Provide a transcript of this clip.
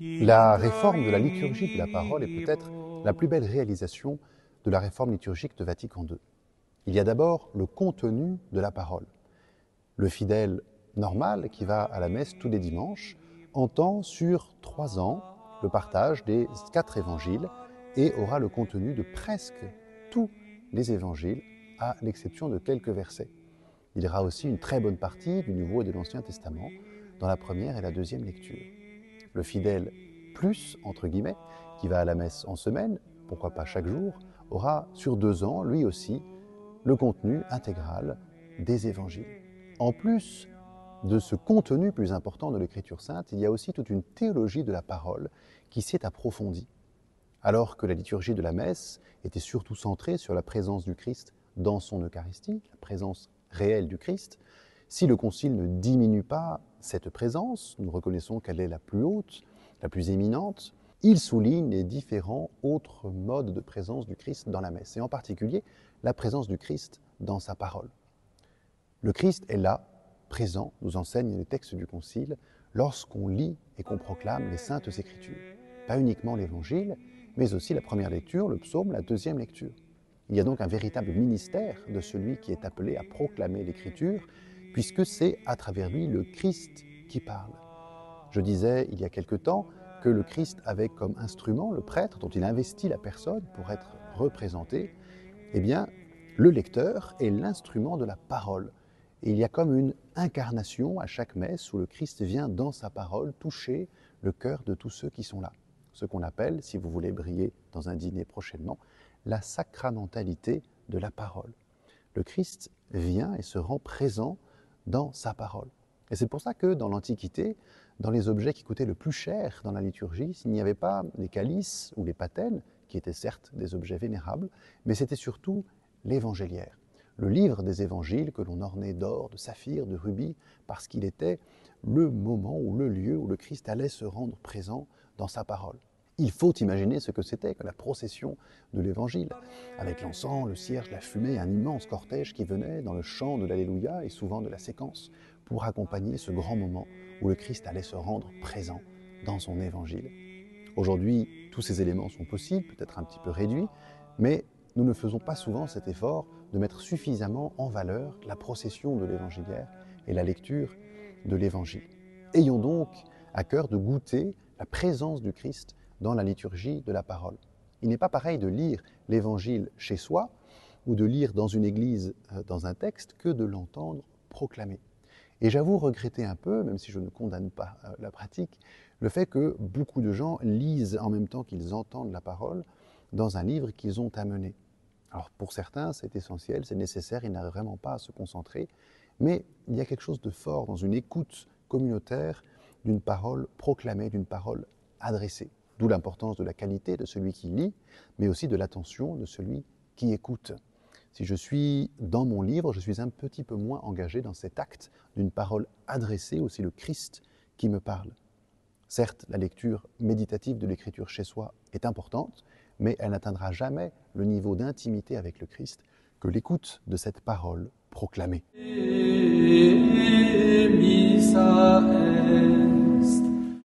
La réforme de la liturgie de la parole est peut-être la plus belle réalisation de la réforme liturgique de Vatican II. Il y a d'abord le contenu de la parole. Le fidèle normal qui va à la messe tous les dimanches entend sur 3 ans le partage des 4 évangiles et aura le contenu de presque tous les évangiles, à l'exception de quelques versets. Il y aura aussi une très bonne partie du Nouveau et de l'Ancien Testament dans la première et la deuxième lecture. Le fidèle plus, entre guillemets, qui va à la messe en semaine, pourquoi pas chaque jour, aura sur 2 ans, lui aussi, le contenu intégral des évangiles. En plus de ce contenu plus important de l'Écriture sainte, il y a aussi toute une théologie de la parole qui s'y est approfondie. Alors que la liturgie de la messe était surtout centrée sur la présence du Christ dans son Eucharistie, la présence réelle du Christ, si le Concile ne diminue pas cette présence, nous reconnaissons qu'elle est la plus haute, la plus éminente, il souligne les différents autres modes de présence du Christ dans la messe, et en particulier la présence du Christ dans sa parole. Le Christ est là, présent, nous enseignent les textes du Concile, lorsqu'on lit et qu'on proclame les Saintes Écritures. Pas uniquement l'Évangile, mais aussi la première lecture, le psaume, la deuxième lecture. Il y a donc un véritable ministère de celui qui est appelé à proclamer l'Écriture, puisque c'est à travers lui le Christ qui parle. Je disais il y a quelque temps que le Christ avait comme instrument le prêtre dont il investit la personne pour être représenté. Eh bien, le lecteur est l'instrument de la parole. Et il y a comme une incarnation à chaque messe où le Christ vient dans sa parole toucher le cœur de tous ceux qui sont là. Ce qu'on appelle, si vous voulez briller dans un dîner prochainement, la sacramentalité de la parole. Le Christ vient et se rend présent dans sa parole. Et c'est pour ça que dans l'Antiquité, dans les objets qui coûtaient le plus cher dans la liturgie, s'il n'y avait pas les calices ou les patènes, qui étaient certes des objets vénérables, mais c'était surtout l'évangéliaire. Le livre des évangiles que l'on ornait d'or, de saphir, de rubis, parce qu'il était le moment ou le lieu où le Christ allait se rendre présent dans sa parole. Il faut imaginer ce que c'était que la procession de l'Évangile, avec l'encens, le cierge, la fumée, un immense cortège qui venait dans le chant de l'Alléluia et souvent de la séquence, pour accompagner ce grand moment où le Christ allait se rendre présent dans son Évangile. Aujourd'hui, tous ces éléments sont possibles, peut-être un petit peu réduits, mais nous ne faisons pas souvent cet effort de mettre suffisamment en valeur la procession de l'Évangiliaire et la lecture de l'Évangile. Ayons donc à cœur de goûter la présence du Christ dans la liturgie de la parole. Il n'est pas pareil de lire l'Évangile chez soi ou de lire dans une église, dans un texte, que de l'entendre proclamer. Et j'avoue regretter un peu, même si je ne condamne pas la pratique, le fait que beaucoup de gens lisent en même temps qu'ils entendent la parole dans un livre qu'ils ont amené. Alors pour certains, c'est essentiel, c'est nécessaire, ils n'arrivent vraiment pas à se concentrer, mais il y a quelque chose de fort dans une écoute communautaire d'une parole proclamée, d'une parole adressée. D'où l'importance de la qualité de celui qui lit, mais aussi de l'attention de celui qui écoute. Si je suis dans mon livre, je suis un petit peu moins engagé dans cet acte d'une parole adressée, aussi le Christ qui me parle. Certes, la lecture méditative de l'Écriture chez soi est importante, mais elle n'atteindra jamais le niveau d'intimité avec le Christ que l'écoute de cette parole proclamée.